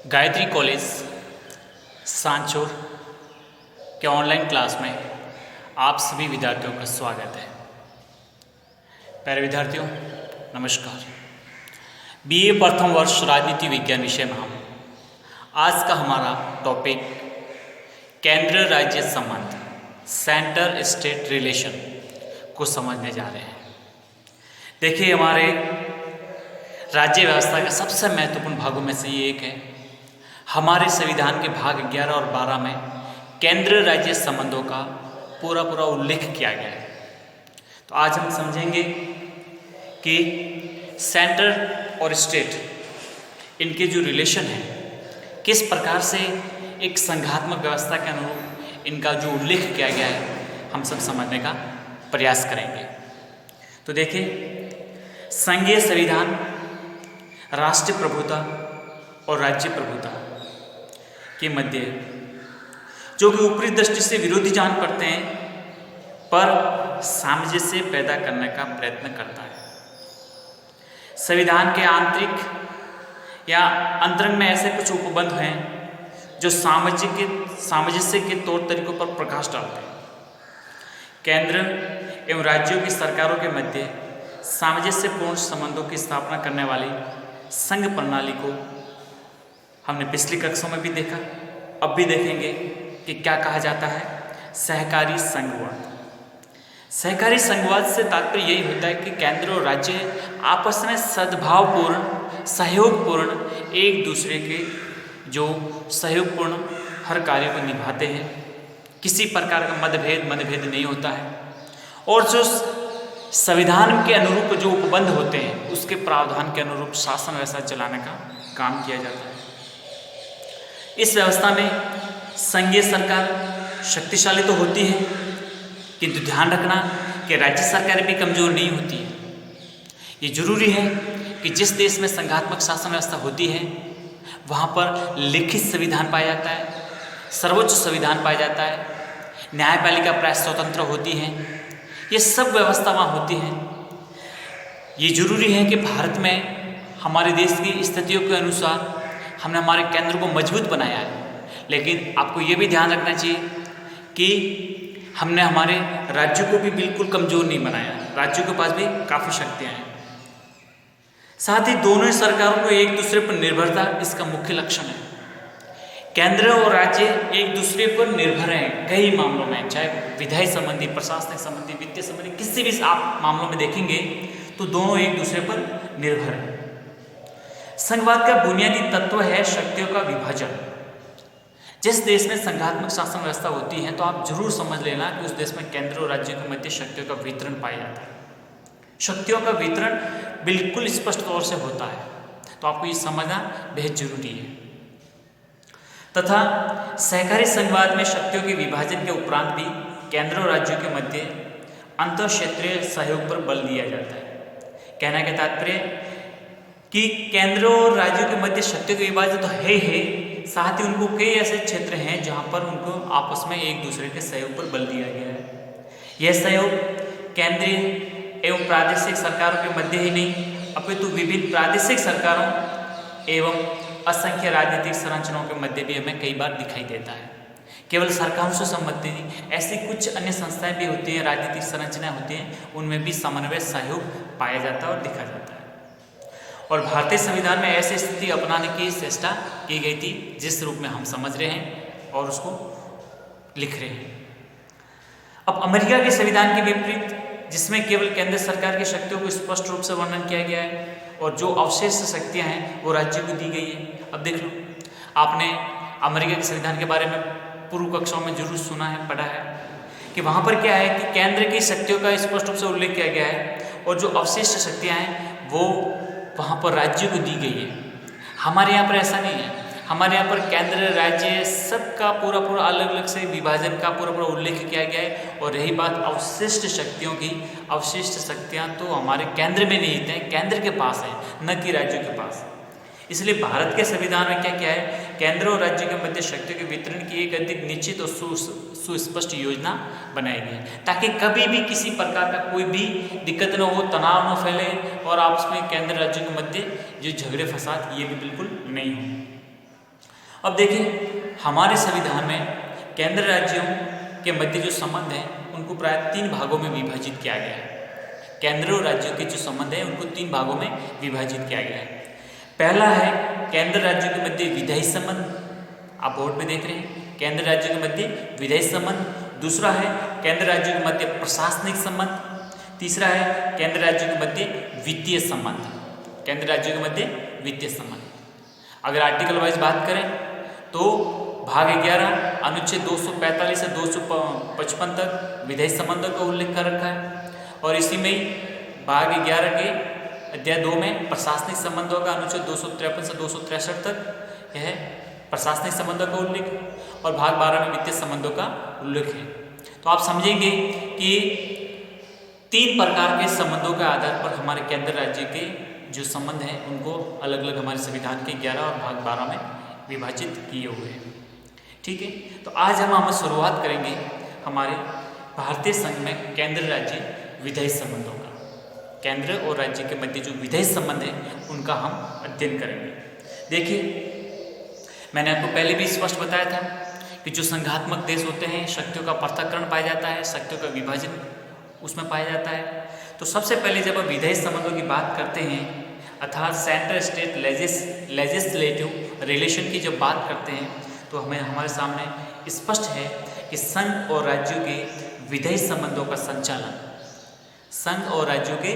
Gayatri college Sanchore के online class में आप सभी विद्यार्थियों का स्वागत है। प्यारे विद्यार्थियों नमस्कार। बीए प्रथम वर्ष राजनीति विज्ञान विषय में हम आज का हमारा टॉपिक केंद्र राज्य संबंध सेंटर स्टेट रिलेशन को समझने जा रहे हैं। देखिए, हमारे राज्य व्यवस्था के सबसे महत्वपूर्ण भागों में से ये एक है। हमारे संविधान के भाग 11 और 12 में केंद्र राज्य संबंधों का पूरा उल्लेख किया गया है। तो आज हम समझेंगे कि सेंटर और स्टेट इनके जो रिलेशन है, किस प्रकार से एक संघात्मक व्यवस्था के अनुरूप इनका जो उल्लेख किया गया है, हम सब समझने का प्रयास करेंगे। तो देखिए, संघीय संविधान राष्ट्रीय प्रभुता और राज्य प्रभुता के मध्य जो कि ऊपरी दृष्टि से विरोधी जान पड़ते हैं, पर सामंजस्य पैदा करने का प्रयत्न करता है। संविधान के आंतरिक या अंतरंग में ऐसे कुछ उपबंध हैं जो सामंजस्य के तौर तरीकों पर प्रकाश डालते हैं। केंद्र एवं राज्यों की सरकारों के मध्य सामंजस्यपूर्ण संबंधों की स्थापना करने वाली संघ प्रणाली को हमने पिछली कक्षाओं में भी देखा, अब भी देखेंगे कि क्या कहा जाता है सहकारी संघवाद। सहकारी संघवाद से तात्पर्य यही होता है कि केंद्र और राज्य आपस में सद्भावपूर्ण सहयोगपूर्ण एक दूसरे के जो सहयोगपूर्ण हर कार्य को निभाते हैं। किसी प्रकार का मतभेद नहीं होता है, और जो संविधान के अनुरूप जो उपबंध होते हैं उसके प्रावधान के अनुरूप शासन व्यवस्था चलाने का काम किया जाता है। इस व्यवस्था में संघीय सरकार शक्तिशाली तो होती है, किंतु ध्यान रखना कि राज्य सरकारें भी कमजोर नहीं होती है। ये जरूरी है कि जिस देश में संघात्मक शासन व्यवस्था होती है वहाँ पर लिखित संविधान पाया जाता है, सर्वोच्च संविधान पाया जाता है, न्यायपालिका प्राय स्वतंत्र होती है। ये सब व्यवस्था वहाँ होती है। ये जरूरी है कि भारत में हमारे देश की स्थितियों के अनुसार हमने हमारे केंद्र को मजबूत बनाया है, लेकिन आपको ये भी ध्यान रखना चाहिए कि हमने हमारे राज्यों को भी बिल्कुल कमज़ोर नहीं बनाया। राज्यों के पास भी काफ़ी शक्तियाँ हैं। साथ ही दोनों सरकारों को एक दूसरे पर निर्भरता इसका मुख्य लक्षण है। केंद्र और राज्य एक दूसरे पर निर्भर हैं कई मामलों में, चाहे विधायी संबंधी, प्रशासनिक संबंधी, वित्तीय संबंधी, किसी भी आप मामलों में देखेंगे तो दोनों एक दूसरे पर निर्भर हैं। संघवाद का बुनियादी तत्व है शक्तियों का विभाजन। जिस देश में संघात्मक शासन व्यवस्था होती है तो आप जरूर समझ लेना कि उस देश में केंद्र और राज्यों के मध्य शक्तियों का वितरण पाया जाता है। शक्तियों का वितरण बिल्कुल स्पष्ट तौर से होता है, तो आपको ये समझना बेहद जरूरी है। तथा सहकारी संघवाद में शक्तियों के विभाजन के उपरांत भी केंद्र और राज्यों के मध्य अंतर क्षेत्रीय सहयोग पर बल दिया जाता है। कहने का तात्पर्य कि केंद्र और राज्यों के मध्य शक्तियों के विभाजन तो है ही, साथ ही उनको कई ऐसे क्षेत्र हैं जहां पर उनको आपस में एक दूसरे के सहयोग पर बल दिया गया है। यह सहयोग केंद्रीय एवं प्रादेशिक सरकारों के मध्य ही नहीं, अपितु विभिन्न प्रादेशिक सरकारों एवं असंख्य राजनीतिक संरचनाओं के मध्य भी हमें कई बार दिखाई देता है। केवल सरकारों से संबंधित नहीं, ऐसी कुछ अन्य संस्थाएं भी होती हैं, राजनीतिक संरचनाएं होती हैं, उनमें भी समन्वय सहयोग पाया जाता है और दिखा जाता है। और भारतीय संविधान में ऐसी स्थिति अपनाने की चेष्टा की गई थी जिस रूप में हम समझ रहे हैं और उसको लिख रहे हैं। अब अमेरिका के संविधान के विपरीत, जिसमें केवल केंद्र सरकार की शक्तियों को स्पष्ट रूप से वर्णन किया गया है और जो अवशेष शक्तियां हैं वो राज्य को दी गई है। अब देख लो, आपने अमेरिका के संविधान के बारे में पूर्व कक्षाओं में जरूर सुना है, पढ़ा है कि वहाँ पर क्या है कि केंद्र की शक्तियों का स्पष्ट रूप से उल्लेख किया गया है और जो अवशिष्ट शक्तियाँ हैं वो वहाँ पर राज्य को दी गई है। हमारे यहाँ पर ऐसा नहीं है। हमारे यहाँ पर केंद्र राज्य सबका पूरा अलग अलग से विभाजन का पूरा उल्लेख किया गया है। और रही बात अवशिष्ट शक्तियों की, अवशिष्ट शक्तियाँ तो हमारे केंद्र में नहीं हैं, केंद्र के पास है, न कि राज्यों के पास। इसलिए भारत के संविधान में क्या है, केंद्र और राज्य के मध्य शक्तियों के वितरण की एक अधिक निश्चित और सुस्पष्ट योजना बनाई गई है, ताकि कभी भी किसी प्रकार का कोई भी दिक्कत न हो, तनाव न फैले और आपस में केंद्र राज्यों के मध्य जो झगड़े फसाद ये भी बिल्कुल नहीं हो। अब देखिए हमारे संविधान में केंद्र राज्यों के मध्य जो संबंध है उनको प्राय 3 भागों में विभाजित किया गया है। केंद्र और राज्यों के जो संबंध है उनको 3 भागों में विभाजित किया गया है। पहला है केंद्र राज्यों के मध्य विधायी संबंध, आप बोर्ड में देख रहे हैं केंद्र राज्यों के मध्य विधायी संबंध। दूसरा है केंद्र राज्यों के मध्य प्रशासनिक संबंध। तीसरा है केंद्र राज्यों के मध्य वित्तीय संबंध। केंद्र राज्यों के मध्य वित्तीय संबंध। अगर आर्टिकल वाइज बात करें तो भाग 11 अनुच्छेद 245 से 255 तक विधायी संबंधों का उल्लेख कर रखा है, और इसी में ही भाग 11 के अध्याय 2 में प्रशासनिक संबंधों का अनुच्छेद 253 से 263 तक यह प्रशासनिक संबंधों का उल्लेख, और भाग 12 में वित्तीय संबंधों का उल्लेख है। तो आप समझेंगे कि 3 प्रकार के संबंधों के आधार पर हमारे केंद्र राज्य के जो संबंध हैं उनको अलग अलग हमारे संविधान के 11 और भाग 12 में विभाजित किए हुए हैं। ठीक है, तो आज हम शुरुआत करेंगे हमारे भारतीय संघ में केंद्र राज्य विधायी संबंधों का। केंद्र और राज्य के मध्य जो विधायी संबंध है उनका हम अध्ययन करेंगे। देखिए मैंने आपको पहले भी स्पष्ट बताया था कि जो संघात्मक देश होते हैं शक्तियों का पृथक्करण पाया जाता है, शक्तियों का विभाजन उसमें पाया जाता है। तो सबसे पहले जब हम विधायी संबंधों की बात करते हैं अर्थात सेंट्रल स्टेट लेजिस्लेटिव रिलेशन की जब बात करते हैं तो हमें हमारे सामने स्पष्ट है कि संघ और राज्यों के विधायी संबंधों का संचालन, संघ और राज्यों के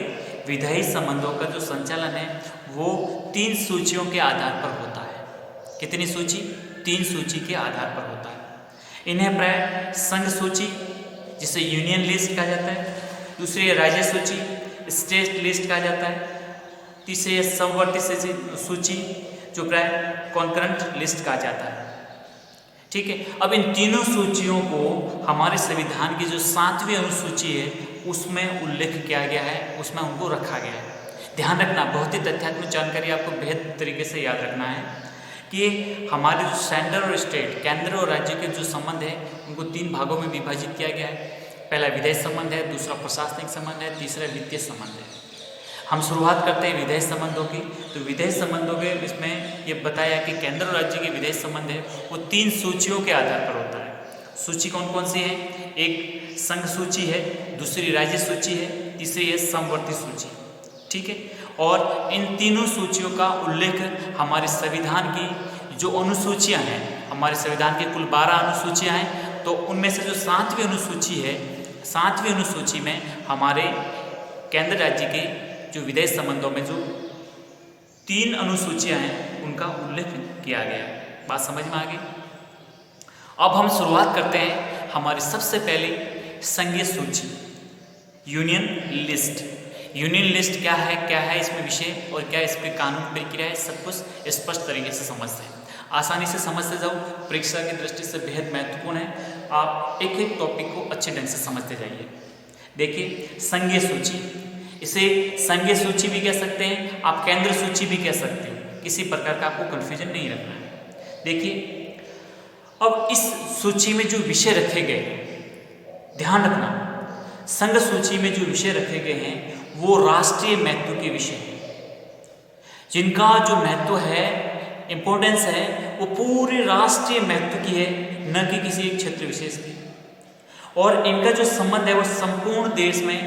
विधायी संबंधों का जो संचालन है वो 3 सूचियों के आधार पर होता है। कितनी सूची? 3 सूची के आधार पर होता है। इन्हें प्राय संघ सूची जिसे यूनियन लिस्ट कहा जाता है, दूसरी है राज्य सूची स्टेट लिस्ट कहा जाता है, तीसरी है समवर्ती सूची जो प्राय कॉन्करेंट लिस्ट कहा जाता है। ठीक है, अब इन तीनों सूचियों को हमारे संविधान की जो 7वीं अनुसूची है उसमें उल्लेख किया गया है, उसमें उनको रखा गया है। ध्यान रखना, बहुत ही तथ्यात्मक जानकारी आपको बेहद तरीके से याद रखना है कि हमारे जो सेंटर और स्टेट केंद्र और राज्य के जो संबंध है उनको 3 भागों में विभाजित किया गया है। पहला विधायी संबंध है, दूसरा प्रशासनिक संबंध है, तीसरा वित्तीय संबंध है। हम शुरुआत करते हैं विधायी संबंधों की। तो विधायी संबंधों के इसमें ये बताया कि केंद्र और राज्य के विधायी संबंध है वो 3 सूचियों के आधार पर होता है। सूची कौन कौन सी है? एक संघ सूची है, दूसरी राज्य सूची है, तीसरी है समवर्ती सूची। ठीक है, और इन तीनों सूचियों का उल्लेख हमारे संविधान की जो अनुसूचियाँ हैं, हमारे संविधान के कुल 12 अनुसूचियाँ हैं, तो उनमें से जो 7वीं अनुसूची है, 7वीं अनुसूची में हमारे केंद्र राज्य के जो विधायी संबंधों में जो 3 अनुसूचियां हैं उनका उल्लेख किया गया है। बात समझ में आ गई? अब हम शुरुआत करते हैं हमारी सबसे पहले संघीय सूची यूनियन लिस्ट। यूनियन लिस्ट क्या है इसमें विषय और क्या इस पर कानून प्रक्रिया है, सब कुछ स्पष्ट तरीके से समझते हैं, आसानी से समझते जाओ। परीक्षा की दृष्टि से बेहद महत्वपूर्ण है, आप एक एक टॉपिक को अच्छे ढंग से समझते जाइए। देखिए संघीय सूची, इसे संघीय सूची भी कह सकते हैं, आप केंद्र सूची भी कह सकते हो, किसी प्रकार का आपको कन्फ्यूजन नहीं रखना है। देखिए अब इस सूची में जो विषय रखे गए, ध्यान रखना, संघ सूची में जो विषय रखे गए हैं वो राष्ट्रीय महत्व के विषय हैं, जिनका जो महत्व है, इंपॉर्टेंस है, वो पूरे राष्ट्रीय महत्व की है, न कि किसी एक क्षेत्र विशेष की। और इनका जो संबंध है वो संपूर्ण देश में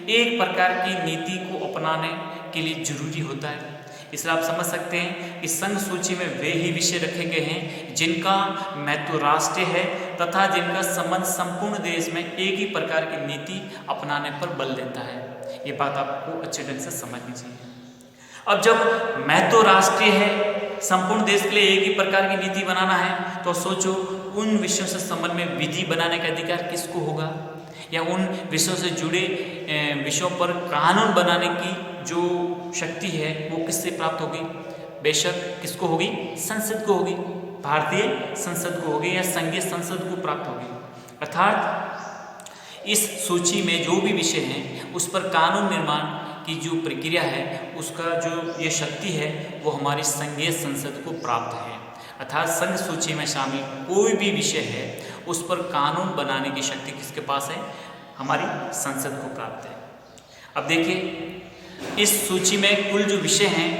एक प्रकार की नीति को अपनाने के लिए जरूरी होता है। इसलिए आप समझ सकते हैं कि संघ सूची में वे ही विषय रखे गए हैं जिनका महत्व राष्ट्रीय है तथा जिनका संबंध संपूर्ण देश में एक ही प्रकार की नीति अपनाने पर बल देता है। ये बात आपको अच्छे ढंग से समझनी चाहिए। अब जब महत्व राष्ट्रीय है, संपूर्ण देश के लिए एक ही प्रकार की नीति बनाना है, तो सोचो उन विषयों से संबंध में विधि बनाने का अधिकार किसको होगा, या उन विषयों से जुड़े विषयों पर कानून बनाने की जो शक्ति है वो किससे प्राप्त होगी? बेशक किसको होगी? संसद को होगी, भारतीय संसद को होगी या संघीय संसद को प्राप्त होगी। अर्थात इस सूची में जो भी विषय हैं उस पर कानून निर्माण की जो प्रक्रिया है उसका जो ये शक्ति है वो हमारी संघीय संसद को प्राप्त है। अर्थात संघ सूची में शामिल कोई भी विषय है उस पर कानून बनाने की शक्ति किसके पास है? हमारी संसद को प्राप्त है। अब देखिए इस सूची में कुल जो विषय हैं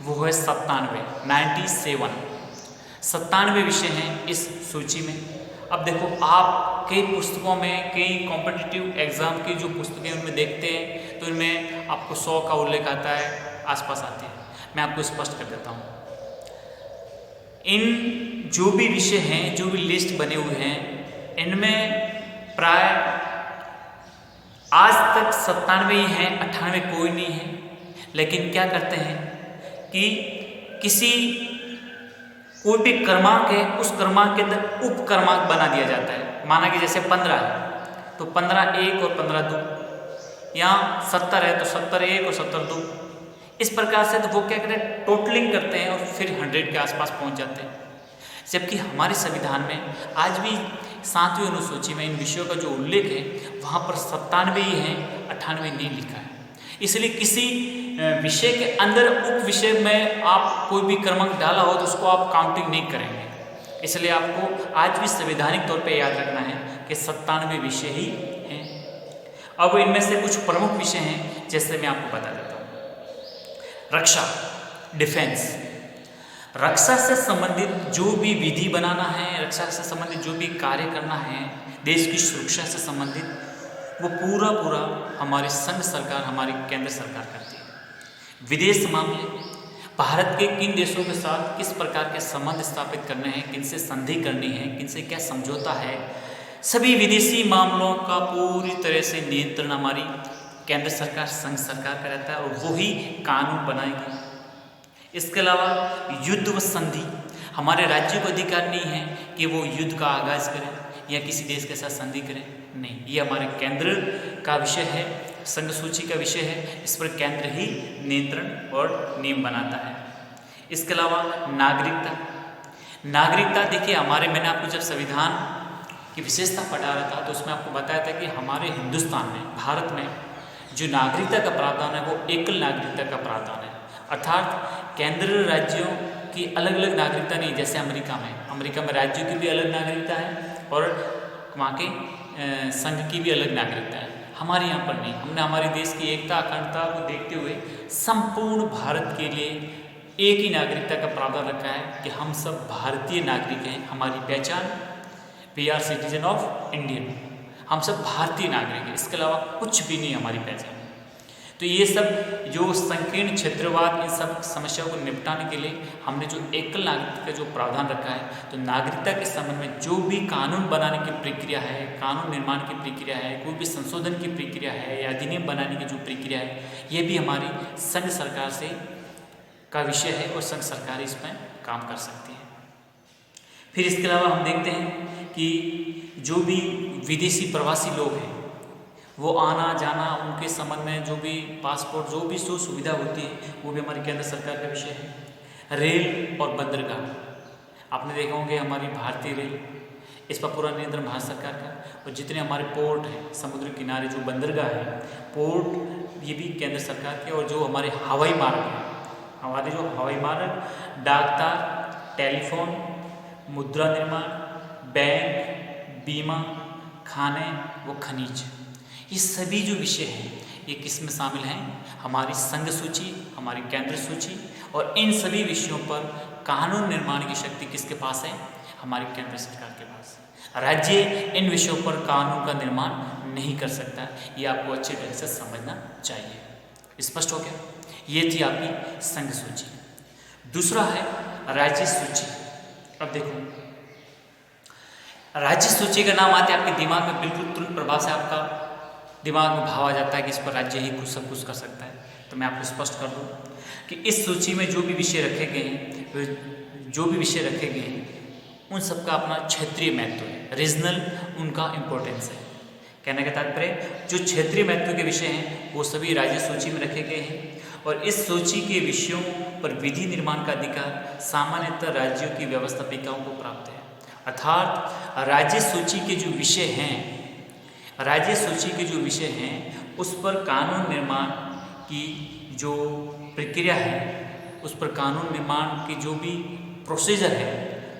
वो है 97। 97 विषय हैं इस सूची में। अब देखो, आप कई पुस्तकों में, कई कॉम्पिटिटिव एग्जाम की जो पुस्तकें उनमें देखते हैं तो इनमें आपको 100 का उल्लेख आता है, आसपास आते हैं। मैं आपको स्पष्ट कर देता हूँ। इन जो भी विषय हैं, जो भी लिस्ट बने हुए हैं, इनमें प्राय आज तक 97 ही हैं, 98 कोई नहीं है। लेकिन क्या करते हैं कि किसी कोई भी क्रमांक है, उस क्रमांक के अंदर उप क्रमांक बना दिया जाता है। माना कि जैसे 15 है तो 15 1 और 15 2, या 70 है तो 70 1 और 70 2। इस प्रकार से तो वो क्या करते हैं, टोटलिंग करते हैं और फिर 100 के आसपास पहुंच जाते हैं। जबकि हमारे संविधान में आज भी 7वीं अनुसूची में इन विषयों का जो उल्लेख है वहाँ पर 97 ही है, 98 नहीं लिखा है। इसलिए किसी विषय के अंदर उप विषय में आप कोई भी क्रमांक डाला हो तो उसको आप काउंटिंग नहीं करेंगे। इसलिए आपको आज भी संवैधानिक तौर पे याद रखना है कि 97 विषय ही हैं। अब इनमें से कुछ प्रमुख विषय हैं, जैसे मैं आपको बता देता हूँ। रक्षा, डिफेंस, रक्षा से संबंधित जो भी विधि बनाना है, रक्षा से संबंधित जो भी कार्य करना है, देश की सुरक्षा से संबंधित, वो पूरा हमारी संघ सरकार, हमारी केंद्र सरकार करती है। विदेश मामले, भारत के किन देशों के साथ किस प्रकार के संबंध स्थापित करने हैं, किनसे संधि करनी है, किनसे क्या समझौता है, सभी विदेशी मामलों का पूरी तरह से नियंत्रण हमारी केंद्र सरकार, संघ सरकार का रहता है और वो ही कानून बनाएगी। इसके अलावा युद्ध व संधि, हमारे राज्यों को अधिकार नहीं है कि वो युद्ध का आगाज करें या किसी देश के साथ संधि करें, नहीं, ये हमारे केंद्र का विषय है, संघ सूची का विषय है। इस पर केंद्र ही नियंत्रण और नियम बनाता है। इसके अलावा नागरिकता, नागरिकता देखिए, मैंने आपको जब संविधान की विशेषता पढ़ा रहा था तो उसमें आपको बताया था कि हमारे हिंदुस्तान में, भारत में जो नागरिकता का प्रावधान है वो एकल नागरिकता का प्रावधान है। अर्थात केंद्र राज्यों की अलग अलग नागरिकता नहीं, जैसे अमेरिका में राज्यों की भी अलग नागरिकता है और वहाँ के संघ की भी अलग नागरिकता है। हमारे यहाँ पर नहीं। हमने हमारे देश की एकता, अखंडता को देखते हुए संपूर्ण भारत के लिए एक ही नागरिकता का प्रावधान रखा है कि हम सब भारतीय नागरिक हैं। हमारी पहचान, we are citizen of Indian, हम सब भारतीय नागरिक हैं। इसके अलावा कुछ भी नहीं हमारी पहचान। तो ये सब जो संकीर्ण क्षेत्रवाद, इन सब समस्याओं को निपटाने के लिए हमने जो एकल नागरिकता का जो प्रावधान रखा है, तो नागरिकता के संबंध में जो भी कानून बनाने की प्रक्रिया है, कानून निर्माण की प्रक्रिया है, कोई भी संशोधन की प्रक्रिया है या अधिनियम बनाने की जो प्रक्रिया है, ये भी हमारी संघ सरकार से का विषय है और संघ सरकार इसमें काम कर सकती है। फिर इसके अलावा हम देखते हैं कि जो भी विदेशी प्रवासी लोग हैं वो आना जाना, उनके संबंध में जो भी पासपोर्ट, जो भी सुविधा होती है वो भी हमारी केंद्र सरकार का विषय है। रेल और बंदरगाह, आपने देखा होंगे हमारी भारतीय रेल, इस पर पूरा नियंत्रण भारत सरकार का। और जितने हमारे पोर्ट हैं, समुद्र किनारे जो बंदरगाह है, पोर्ट, ये भी केंद्र सरकार के। और जो हमारे हवाई मार्ग हैं, हमारे जो हवाई मार्ग, डाकतार, टेलीफोन, मुद्रा निर्माण, बैंक, बीमा, खाने व खनिज, ये सभी जो विषय हैं ये किस में शामिल हैं, हमारी संघ सूची, हमारी केंद्र सूची। और इन सभी विषयों पर कानून निर्माण की शक्ति किसके पास है, हमारी केंद्र सरकार के पास। राज्य इन विषयों पर कानून का निर्माण नहीं कर सकता, ये आपको अच्छे ढंग से समझना चाहिए। स्पष्ट हो गया? ये थी आपकी संघ सूची। दूसरा है राज्य सूची। अब देखो, राज्य सूची का नाम आते आपके दिमाग में बिल्कुल तुरंत प्रभाव से आपका दिमाग में भाव आ जाता है कि इस पर राज्य ही कुछ सब कुछ कर सकता है। तो मैं आपको स्पष्ट कर दूं कि इस सूची में जो भी विषय रखे गए हैं, उन सबका अपना क्षेत्रीय महत्व है, रीजनल उनका इम्पोर्टेंस है। कहने का तात्पर्य, जो क्षेत्रीय महत्व के विषय हैं वो सभी राज्य सूची में रखे गए हैं और इस सूची के विषयों पर विधि निर्माण का अधिकार सामान्यतः राज्यों की व्यवस्थापिकाओं को प्राप्त है। अर्थात राज्य सूची के जो विषय हैं उस पर कानून निर्माण की जो प्रक्रिया है, उस पर कानून निर्माण की जो भी प्रोसीजर है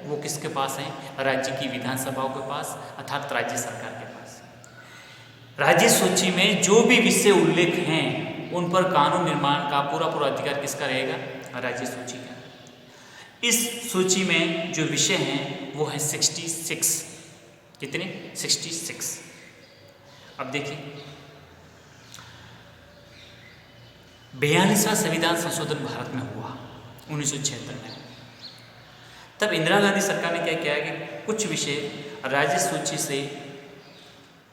वो किसके पास है, राज्य की विधानसभाओं के पास, अर्थात राज्य सरकार के पास। राज्य सूची में जो भी विषय उल्लेख हैं उन पर कानून निर्माण का पूरा अधिकार किसका रहेगा, राज्य सूची का। इस सूची में जो विषय हैं वो है 66। कितने? 66। अब देखिए, 42वां संविधान संशोधन भारत में हुआ 1976 में। तब इंदिरा गांधी सरकार ने क्या किया कि कुछ विषय राज्य सूची से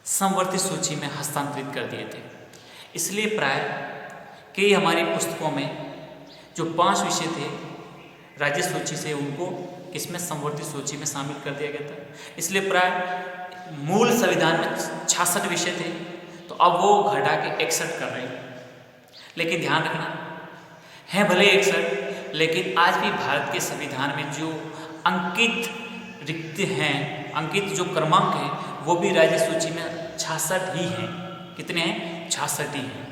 समवर्ती सूची में हस्तांतरित कर दिए थे। इसलिए प्राय कई हमारी पुस्तकों में जो 5 विषय थे राज्य सूची से, उनको किसमें? समवर्ती सूची में शामिल कर दिया गया था। इसलिए प्राय मूल संविधान में 66 विषय थे, तो अब वो घटा के 61 कर रहे हैं। लेकिन ध्यान रखना, है भले 61, लेकिन आज भी भारत के संविधान में जो अंकित रिक्त हैं, अंकित जो क्रमांक हैं, वो भी राज्य सूची में 66 ही हैं। कितने हैं? 66 ही हैं।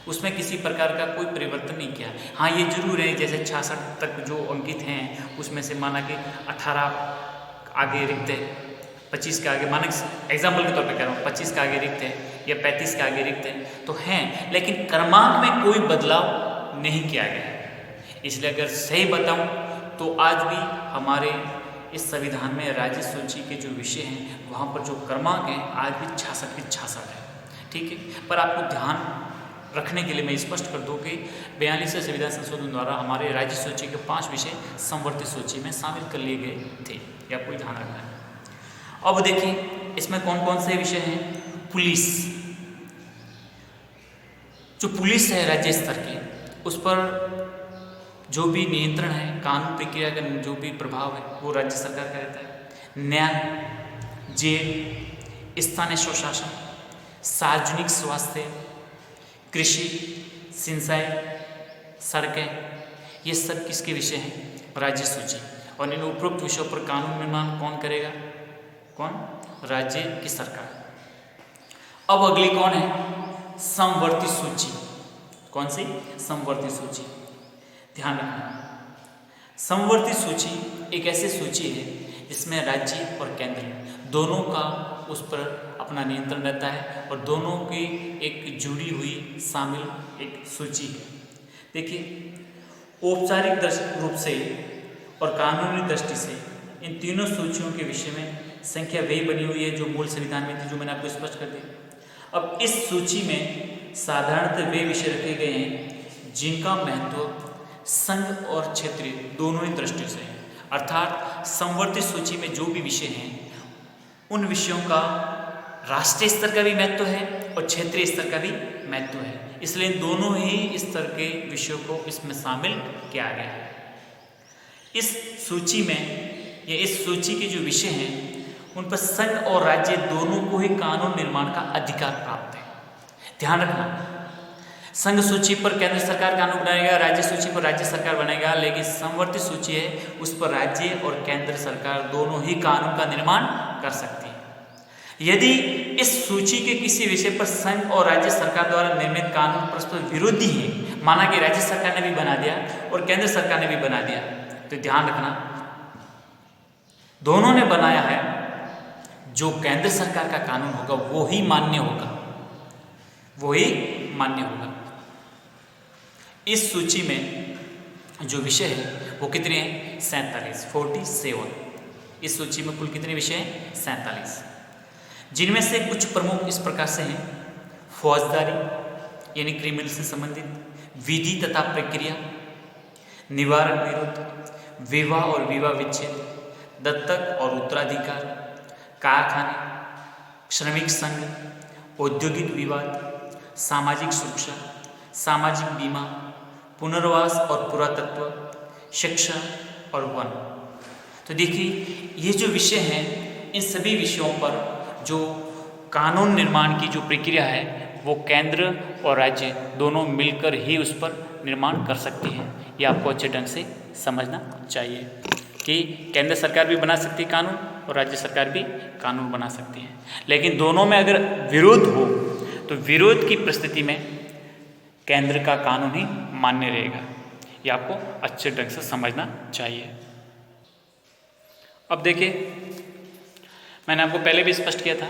उसमें किसी प्रकार का कोई परिवर्तन नहीं किया। हाँ, ये जरूर है, जैसे 66 तक जो अंकित हैं उसमें से माना कि 18 आगे रिक्त है, 25 के आगे, माना एग्जाम्पल के तौर पे कह रहा हूँ, 25 के आगे रिक्त है या 35 के आगे रिक्त है, तो हैं, लेकिन क्रमांक में कोई बदलाव नहीं किया गया है। इसलिए अगर सही बताऊँ तो आज भी हमारे इस संविधान में राज्य सूची के जो विषय हैं वहाँ पर जो क्रमांक हैं आज भी 66 के 66 है। ठीक है, पर आपको ध्यान रखने के लिए मैं स्पष्ट कर दूं कि 42वें संविधान संशोधन द्वारा हमारे राज्य सूची के 5 विषय समवर्ती सूची में शामिल कर लिए गए थे। ये आपको ध्यान रखना है। अब देखिए इसमें कौन कौन से विषय हैं। पुलिस, जो पुलिस है राज्य स्तर की, उस पर जो भी नियंत्रण है, कानून प्रक्रिया का जो भी प्रभाव है, वो राज्य सरकार का रहता है। न्याय, जेल, स्थानीय स्वशासन, सार्वजनिक स्वास्थ्य, कृषि, सिंचाई, सड़कें, ये सब किसके विषय हैं? राज्य सूची। और इन उपरोक्त विषयों पर कानून निर्माण कौन करेगा? कौन? राज्य की सरकार। अब अगली कौन है? समवर्ती सूची। कौन सी? समवर्ती सूची। ध्यान रखना, समवर्ती सूची एक ऐसी सूची है जिसमें राज्य और केंद्र दोनों का उस पर अपना नियंत्रण रहता है और दोनों की एक जुड़ी हुई शामिल एक सूची है। देखिए, औपचारिक रूप से और कानूनी दृष्टि से इन तीनों सूचियों के विषय में संख्या वही बनी हुई है जो मूल संविधान में थी, जो मैंने आपको स्पष्ट कर दिया। अब इस सूची में साधारणतः वे विषय रखे गए हैं जिनका महत्व संघ और क्षेत्रीय दोनों ही दृष्टियों से है। अर्थात समवर्ती सूची में जो भी विषय हैं उन विषयों का राष्ट्रीय स्तर का भी महत्व है और क्षेत्रीय स्तर का भी महत्व है। इसलिए दोनों ही स्तर के विषयों को इसमें शामिल किया गया है। इस सूची में या इस सूची के जो विषय हैं उन पर संघ और राज्य दोनों को ही कानून निर्माण का अधिकार प्राप्त है। ध्यान रखना, संघ सूची पर केंद्र सरकार कानून बनाएगा, राज्य सूची पर राज्य सरकार बनाएगा, लेकिन समवर्ती सूची है उस पर राज्य और केंद्र सरकार दोनों ही कानून का निर्माण कर सकती है। यदि इस सूची के किसी विषय पर संघ और राज्य सरकार द्वारा निर्मित कानून परस्पर विरोधी है, माना कि राज्य सरकार ने भी बना दिया और केंद्र सरकार ने भी बना दिया, तो ध्यान रखना दोनों ने बनाया है, जो केंद्र सरकार का कानून होगा वो ही मान्य होगा, वो ही मान्य होगा। इस सूची में जो विषय है वो कितने हैं? 47। इस सूची में कुल कितने विषय हैं? 47, जिनमें से कुछ प्रमुख इस प्रकार से हैं। फौजदारी यानी क्रिमिनल से संबंधित, विधि तथा प्रक्रिया, निवारण विरोध, विवाह और विवाह विच्छेद, दत्तक और उत्तराधिकार, कारखाने, श्रमिक संघ, औद्योगिक विवाद, सामाजिक सुरक्षा, सामाजिक बीमा, पुनर्वास और पुरातत्व, शिक्षा और वन। तो देखिए ये जो विषय हैं, इन सभी विषयों पर जो कानून निर्माण की जो प्रक्रिया है वो केंद्र और राज्य दोनों मिलकर ही उस पर निर्माण कर सकती हैं। ये आपको अच्छे ढंग से समझना चाहिए कि केंद्र सरकार भी बना सकती है कानून और राज्य सरकार भी कानून बना सकती है, लेकिन दोनों में अगर विरोध हो तो विरोध की परिस्थिति में केंद्र का कानून ही मान्य रहेगा। ये आपको अच्छे ढंग से समझना चाहिए। अब देखिए, मैंने आपको पहले भी स्पष्ट किया था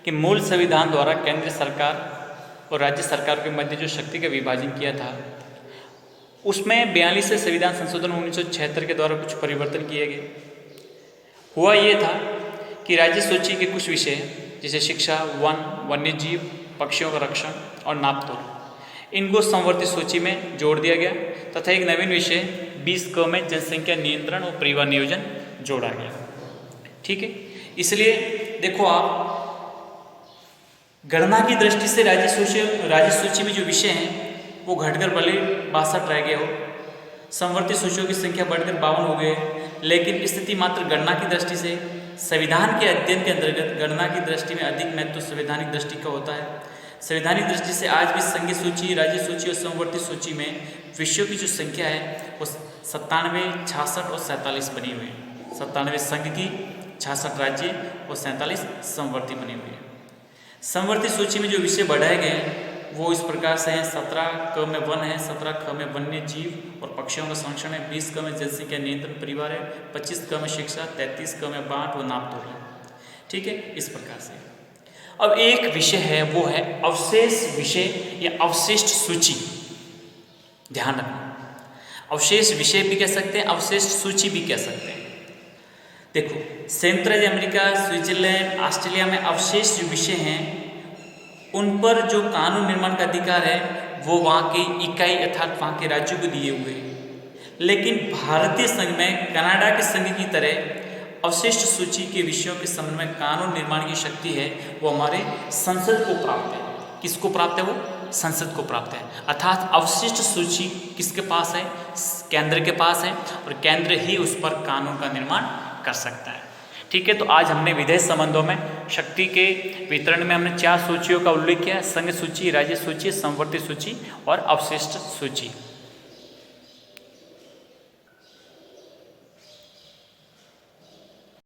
कि मूल संविधान द्वारा केंद्र सरकार और राज्य सरकार के मध्य जो शक्ति का विभाजन किया था उसमें 42 संविधान संशोधन 1976 के द्वारा कुछ परिवर्तन किए गए। हुआ ये था कि राज्य सूची के कुछ विषय जैसे शिक्षा, वन, वन्यजीव, पक्षियों का रक्षण और नापतोल, इनको समवर्ती सूची में जोड़ दिया गया तथा एक नवीन विषय 20 में जनसंख्या नियंत्रण और परिवार नियोजन जोड़ा गया। ठीक है, इसलिए देखो आप गणना की दृष्टि से राज्य सूची में जो विषय हैं वो घटकर भले 62 रह गए हो, समवर्ती सूचियों की संख्या बढ़कर 52 हो गए, लेकिन स्थिति मात्र गणना की दृष्टि से संविधान के अध्ययन के अंतर्गत गणना की दृष्टि में अधिक महत्व संवैधानिक दृष्टि का होता है। संवैधानिक दृष्टि से आज भी संघीय सूची, राज्य सूची और समवर्ती सूची में विषयों की जो संख्या है वो 97, 66 और 47 बनी हुई है। 97 संघ की, 66 राज्य और 47 समवर्ती बनी हुई है। समवर्ती सूची में जो विषय बढ़ाए गए हैं वो इस प्रकार से हैं: 17 क में वन है, 17 ख में वन्य जीव और पक्षियों का संरक्षण है, 20 क में जनसंख्या नियंत्रण परिवार है, 25 क में शिक्षा, 33 क में बांट और नापतोल है। ठीक है, इस प्रकार से। अब एक विषय है वो है अवशेष विषय या अवशिष्ट सूची। ध्यान रखना, अवशेष विषय भी कह सकते हैं, अवशिष्ट सूची भी कह सकते हैं। देखो, संयुक्त राज्य अमेरिका, स्विट्जरलैंड, ऑस्ट्रेलिया में अवशेष जो विषय हैं उन पर जो कानून निर्माण का अधिकार है वो वहाँ की इकाई अर्थात वहाँ के राज्यों को दिए हुए हैं। लेकिन भारतीय संघ में कनाडा के संघ की तरह अवशिष्ट सूची के विषयों के संबंध में कानून निर्माण की शक्ति है वो हमारे संसद को प्राप्त है। किसको प्राप्त है? वो संसद को प्राप्त है। अर्थात अवशिष्ट सूची किसके पास है? केंद्र के पास है, और केंद्र ही उस पर कानून का निर्माण कर सकता है। ठीक है, तो आज हमने विधेय संबंधों में शक्ति के वितरण में हमने 4 सूचियों का उल्लेख किया: संघ सूची, राज्य सूची, समवर्ती सूची और अवशिष्ट सूची।